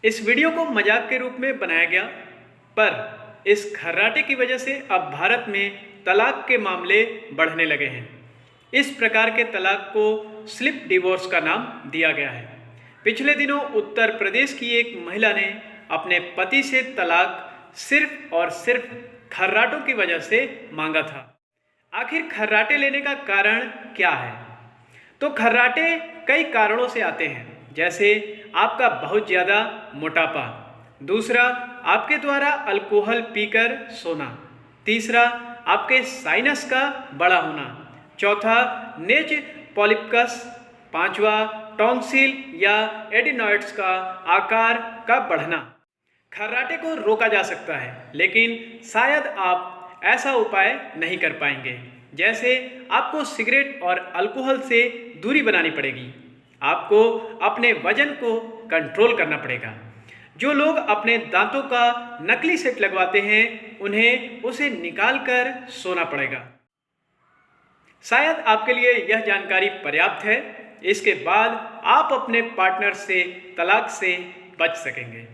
इस वीडियो को मजाक के रूप में बनाया गया, पर इस खर्राटे की वजह से अब भारत में तलाक के मामले बढ़ने लगे हैं। इस प्रकार के तलाक को स्लिप डिवोर्स का नाम दिया गया है। पिछले दिनों उत्तर प्रदेश की एक महिला ने अपने पति से तलाक सिर्फ और सिर्फ खर्राटों की वजह से मांगा था। आखिर खर्राटे लेने का कारण क्या है? तो खर्राटे कई कारणों से आते हैं, जैसे आपका बहुत ज़्यादा मोटापा, दूसरा आपके द्वारा अल्कोहल पीकर सोना, तीसरा आपके साइनस का बड़ा होना, चौथा नेज पॉलिपकस, पांचवा टॉन्सिल या एडिनॉइड्स का आकार का बढ़ना। खर्राटे को रोका जा सकता है, लेकिन शायद आप ऐसा उपाय नहीं कर पाएंगे। जैसे आपको सिगरेट और अल्कोहल से दूरी बनानी पड़ेगी। आपको अपने वजन को कंट्रोल करना पड़ेगा। जो लोग अपने दांतों का नकली सेट लगवाते हैं, उन्हें उसे निकाल कर सोना पड़ेगा। शायद आपके लिए यह जानकारी पर्याप्त है। इसके बाद आप अपने पार्टनर से तलाक से बच सकेंगे।